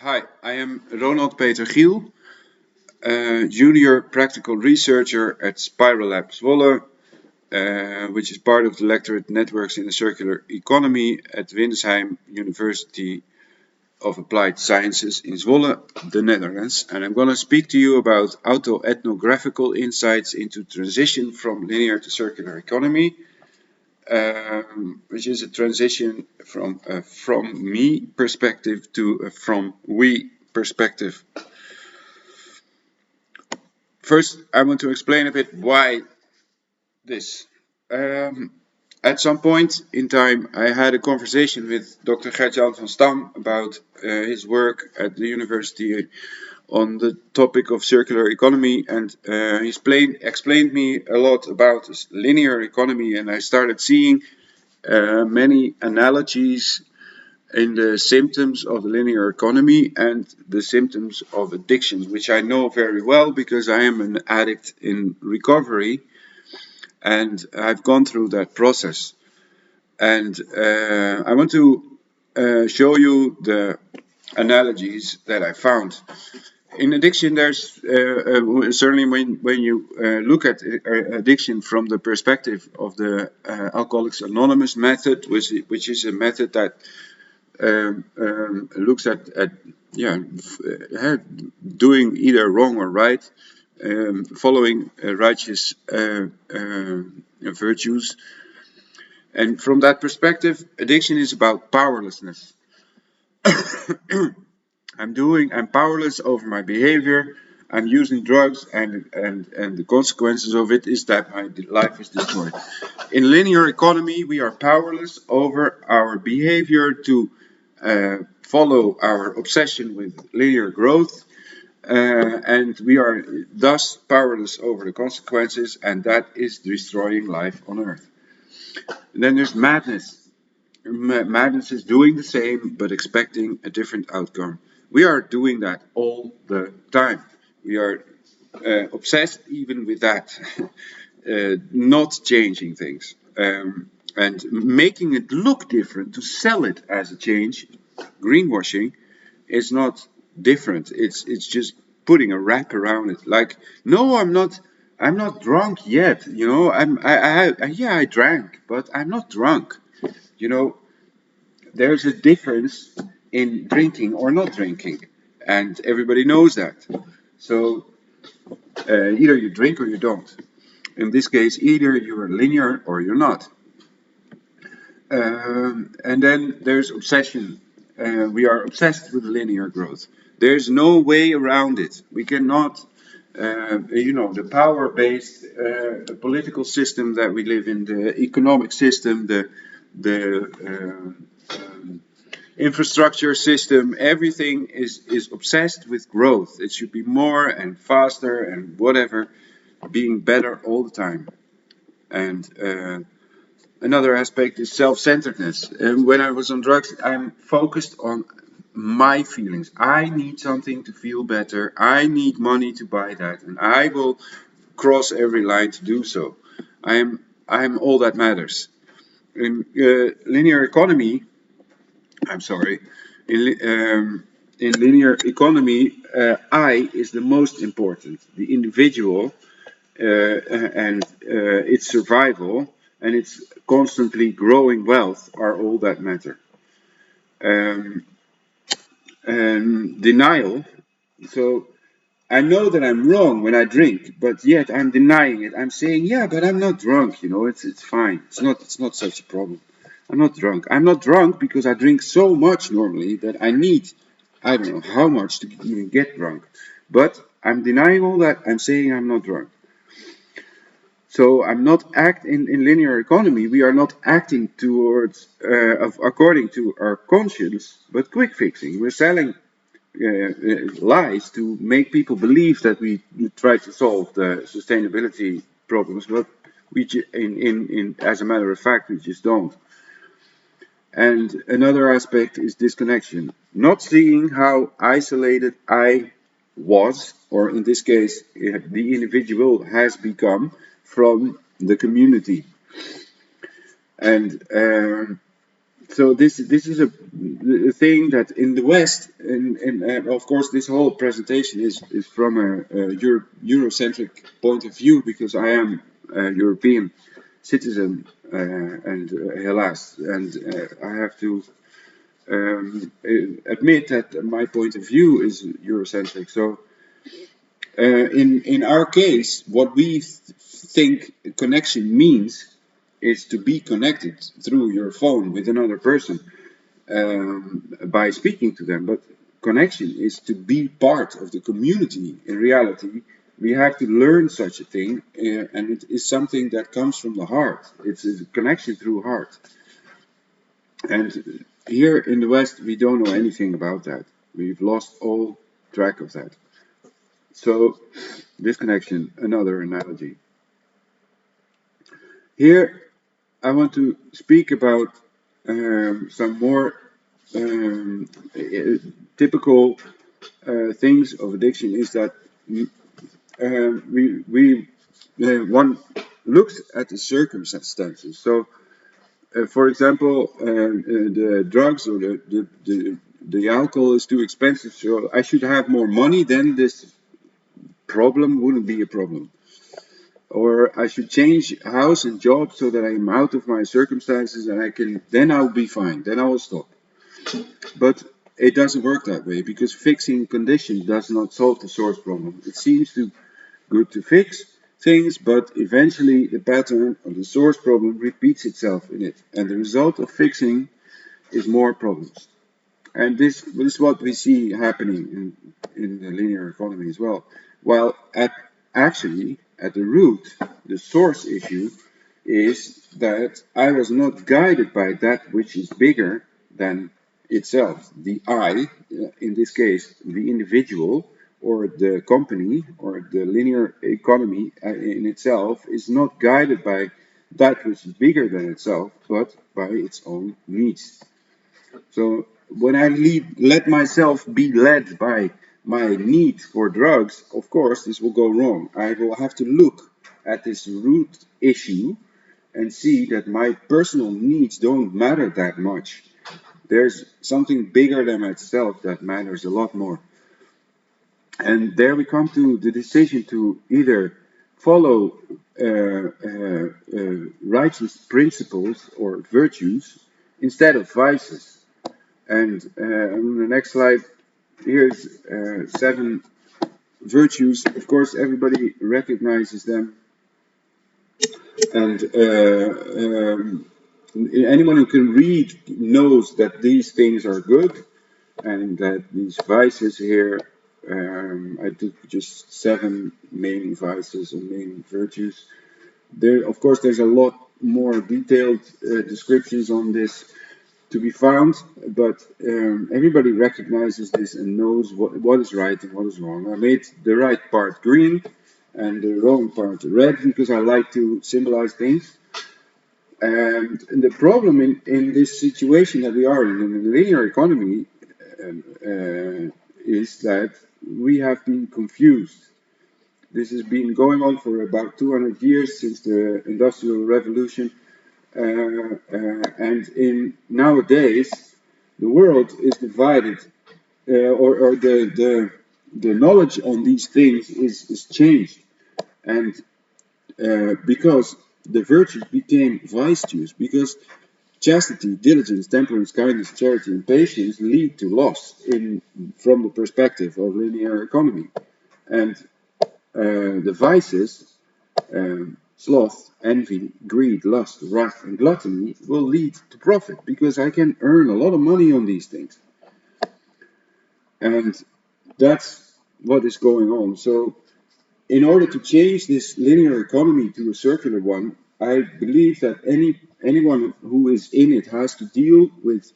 Hi, I am Ronald Peter Giel, junior practical researcher at Spiral Lab Zwolle, which is part of the lectorate Networks in the Circular Economy at Windesheim University of Applied Sciences in Zwolle, the Netherlands. And I'm going to speak to you about autoethnographical insights into transition from linear to circular economy, which is a transition from a from me perspective to a from we perspective. First, I want to explain a bit why this. At some point in time, I had a conversation with Dr. Gert-Jan van Stam about his work at the university on the topic of circular economy, and he explained me a lot about this linear economy, and I started seeing many analogies in the symptoms of the linear economy and the symptoms of addiction, which I know very well because I am an addict in recovery and I've gone through that process. And I want to show you the analogies that I found. In addiction, there's certainly when you look at addiction from the perspective of the Alcoholics Anonymous method, which is a method that looks at doing either wrong or right, following righteous virtues. And from that perspective, addiction is about powerlessness. I'm powerless over my behavior. I'm using drugs, and the consequences of it is that my life is destroyed. In linear economy, we are powerless over our behavior to follow our obsession with linear growth, and we are thus powerless over the consequences, and that is destroying life on Earth. And then there's madness. Madness is doing the same but expecting a different outcome. We are doing that all the time. We are obsessed even with that, not changing things. And making it look different to sell it as a change, greenwashing, is not different. It's just putting a wrap around it. Like, no, I'm not drunk yet. You know, I drank, but I'm not drunk. You know, there's a difference in drinking or not drinking, and everybody knows that. So either you drink or you don't. In this case, either you're linear or you're not. And then there's obsession. We are obsessed with linear growth. There's no way around it. We cannot, the power-based political system that we live in, the economic system, the infrastructure system, everything is obsessed with growth. It should be more and faster and whatever, being better all the time. And another aspect is self-centeredness. And when I was on drugs, I'm focused on my feelings. I need something to feel better. I need money to buy that, and I will cross every line to do so. I'm all that matters. In linear economy, I'm sorry. In linear economy, I is the most important. The individual and its survival and its constantly growing wealth are all that matter. And denial. So I know that I'm wrong when I drink, but yet I'm denying it. I'm saying, yeah, but I'm not drunk. You know, it's fine. It's not such a problem. I'm not drunk. I'm not drunk because I drink so much normally that I need, I don't know how much to even get drunk. But I'm denying all that. I'm saying I'm not drunk. So I'm not in linear economy. We are not acting towards according to our conscience, but quick fixing. We're selling lies to make people believe that we try to solve the sustainability problems, but we as a matter of fact we just don't. And another aspect is disconnection, not seeing how isolated I was, or in this case the individual has become from the community. And So this is a thing that in the West, and of course this whole presentation is from a Eurocentric point of view, because I am a European citizen, and helaas, and I have to admit that my point of view is Eurocentric. So in our case, what we think connection means is to be connected through your phone with another person, by speaking to them. But connection is to be part of the community. In reality, we have to learn such a thing, and it is something that comes from the heart. It's a connection through heart. And here in the West, we don't know anything about that. We've lost all track of that. So, this connection, another analogy. Here, I want to speak about some more typical things of addiction. Is that one looks at the circumstances. So, for example, the drugs or the alcohol is too expensive, so I should have more money, then this problem wouldn't be a problem. Or I should change house and job so that I'm out of my circumstances and then I'll be fine, then I will stop. But it doesn't work that way, because fixing conditions does not solve the source problem. It seems good to fix things, but eventually the pattern of the source problem repeats itself in it, and the result of fixing is more problems. And this is what we see happening in the linear economy as well. While actually, at the root, the source issue is that I was not guided by that which is bigger than itself. The I, in this case, the individual, or the company, or the linear economy in itself, is not guided by that which is bigger than itself, but by its own needs. So when I let myself be led by my need for drugs, of course, this will go wrong. I will have to look at this root issue and see that my personal needs don't matter that much. There's something bigger than myself that matters a lot more. And there we come to the decision to either follow righteous principles or virtues instead of vices. And on the next slide, here's 7 virtues. Of course, everybody recognizes them. And anyone who can read knows that these things are good, and that these vices here, I took just 7 main vices and main virtues. Of course, there's a lot more detailed descriptions on this to be found, but everybody recognizes this and knows what is right and what is wrong. I made the right part green and the wrong part red, because I like to symbolize things. And the problem in this situation that we are in the linear economy, is that we have been confused. This has been going on for about 200 years, since the Industrial Revolution. And in nowadays, the world is divided, or the knowledge on these things is changed, and because the virtues became virtues, because chastity, diligence, temperance, kindness, charity, and patience lead to loss from the perspective of linear economy, and the vices, sloth, envy, greed, lust, wrath, and gluttony will lead to profit, because I can earn a lot of money on these things. And that's what is going on. So, in order to change this linear economy to a circular one, I believe that anyone who is in it has to deal with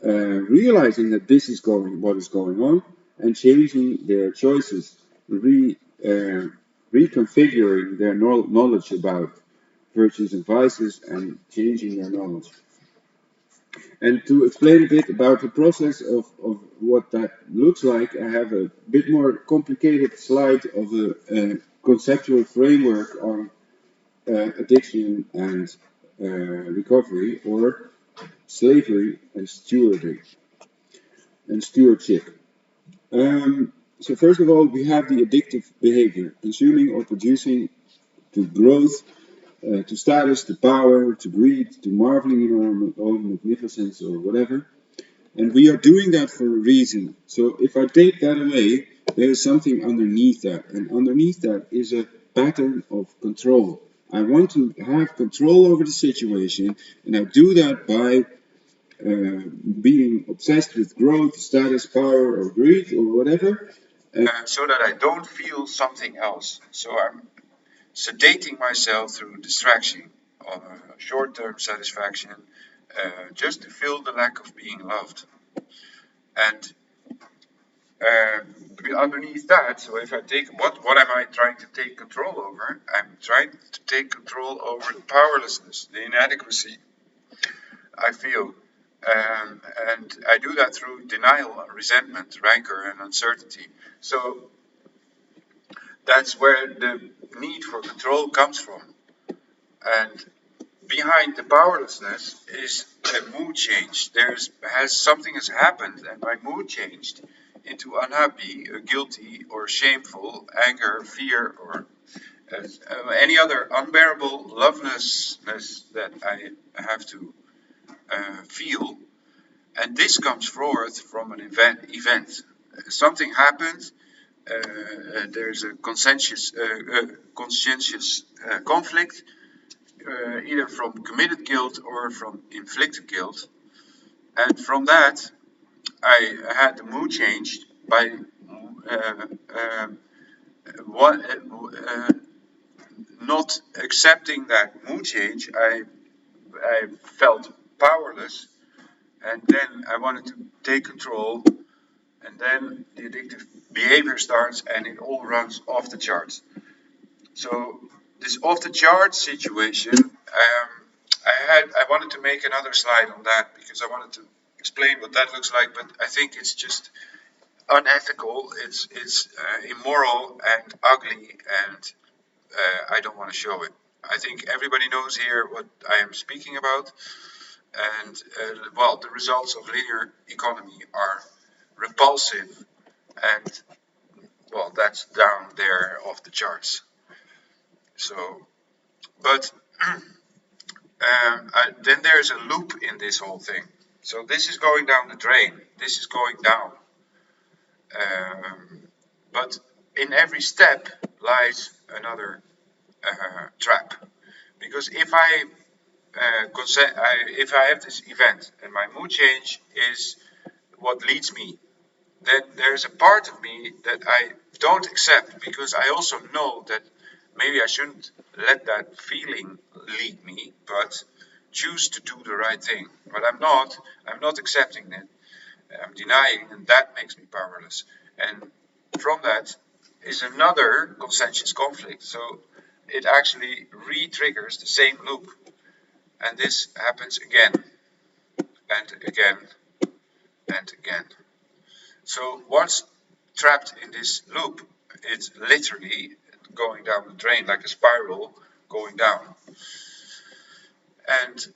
realizing that this is what is going on, and changing their choices, reconfiguring their knowledge about virtues and vices, and changing their knowledge. And to explain a bit about the process of what that looks like, I have a bit more complicated slide of a conceptual framework on addiction and recovery, or slavery and stewardship. So first of all, we have the addictive behavior, consuming or producing to growth, to status, to power, to greed, to marveling in our own magnificence or whatever. And we are doing that for a reason. So if I take that away, there is something underneath that. And underneath that is a pattern of control. I want to have control over the situation, and I do that by being obsessed with growth, status, power, or greed, or whatever, so that I don't feel something else. So I'm sedating myself through distraction, short-term satisfaction, just to feel the lack of being loved. And underneath that, so if I take what am I trying to take control over? I'm trying to take control over the powerlessness, the inadequacy I feel. And I do that through denial, resentment, rancor, and uncertainty. So that's where the need for control comes from. And behind the powerlessness is a mood change. Something has happened, and my mood changed into unhappy, guilty, or shameful, anger, fear, or any other unbearable lovelessness that I have to feel. And this comes forth from an event. Something happened. There's a conscientious conflict, either from committed guilt or from inflicted guilt. And from that, I had the mood changed by not accepting that mood change. I felt powerless, and then I wanted to take control, and then the addictive behavior starts, and it all runs off the charts. So this off the charts situation, I wanted to make another slide on that because I wanted to explain what that looks like, but I think it's just unethical, it's immoral and ugly, and I don't want to show it. I think everybody knows here what I am speaking about, and well, the results of linear economy are repulsive, and well, that's down there off the charts. So, but then there's a loop in this whole thing. So this is going down the drain. This is going down. But in every step lies another trap. Because if I have this event and my mood change is what leads me, then there's a part of me that I don't accept, because I also know that maybe I shouldn't let that feeling lead me, but choose to do the right thing. But I'm not accepting it. I'm denying, and that makes me powerless. And from that is another conscientious conflict. So it actually re-triggers the same loop. And this happens again and again and again. So once trapped in this loop, it's literally going down the drain like a spiral going down. And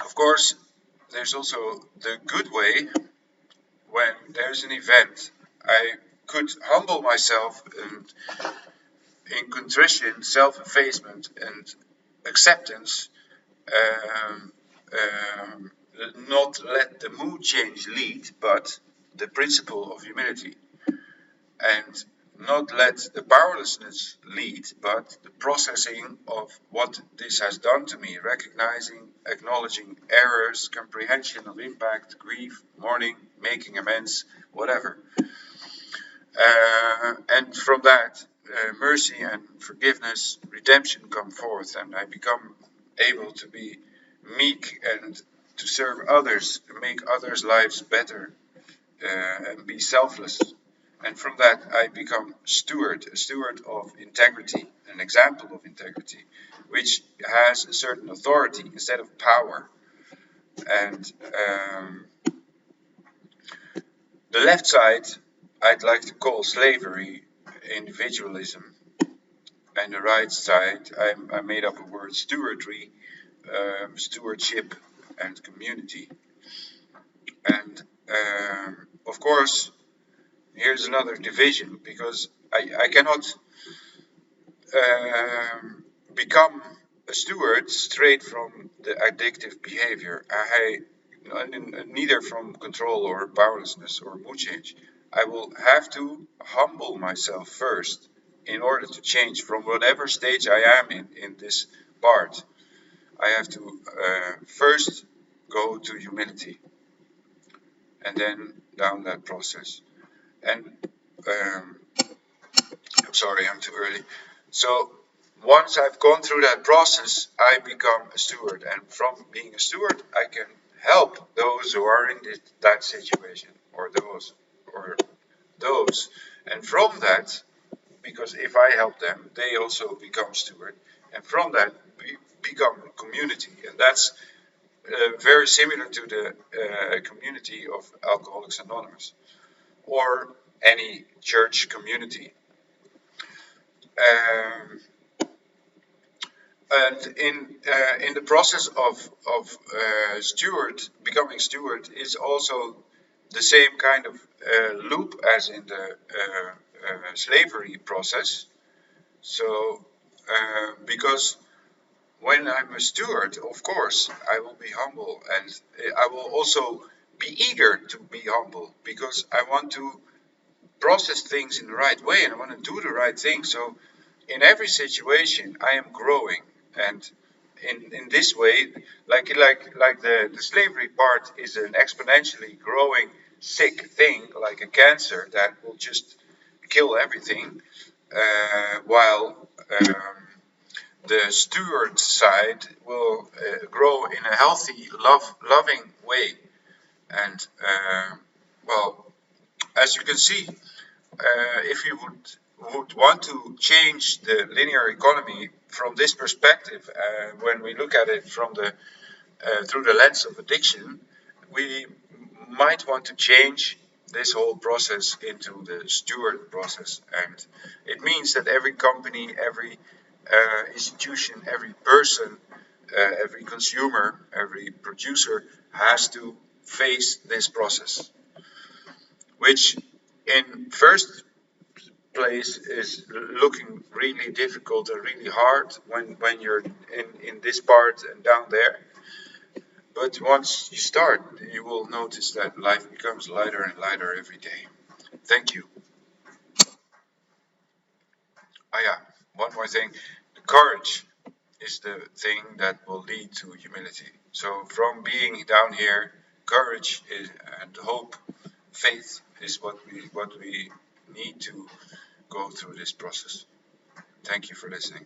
of course, there's also the good way. When there's an event, I could humble myself and in contrition, self-effacement, and acceptance, not let the mood change lead, but the principle of humility, and not let the powerlessness lead, but the processing of what this has done to me, recognizing, acknowledging errors, comprehension of impact, grief, mourning, making amends, whatever. And from that, mercy and forgiveness, redemption come forth, and I become able to be meek and to serve others, to make others' lives better, and be selfless. And from that, I become a steward of integrity, an example of integrity, which has a certain authority instead of power. And the left side, I'd like to call slavery, individualism. And the right side, I made up a word, stewardry, stewardship and community. And of course, here's another division, because I cannot become a steward straight from the addictive behavior. Neither from control or powerlessness or mood change. I will have to humble myself first in order to change from whatever stage I am in this part. I have to first go to humility and then down that process. And I'm sorry, I'm too early. So once I've gone through that process, I become a steward. And from being a steward, I can help those who are in that situation, or those. And from that, because if I help them, they also become steward. And from that, we become a community. And that's very similar to the community of Alcoholics Anonymous or any church community. Um, And in the process of becoming steward is also the same kind of loop as in the slavery process. So because when I'm a steward, of course, I will be humble, and I will also be eager to be humble, because I want to process things in the right way and I want to do the right thing. So in every situation, I am growing, and in this way, like the slavery part is an exponentially growing sick thing, like a cancer that will just kill everything, while the steward side will grow in a healthy, loving way. And well, as you can see, if you would want to change the linear economy from this perspective, when we look at it from the through the lens of addiction, we might want to change this whole process into the steward process. And it means that every company, every institution, every person, every consumer, every producer has to face this process, which in first place is looking really difficult and really hard when you're in this part and down there. But once you start, you will notice that life becomes lighter and lighter every day. Thank you. Oh yeah, one more thing. The courage is the thing that will lead to humility. So from being down here, courage is, and hope, faith is what we need to go through this process. Thank you for listening.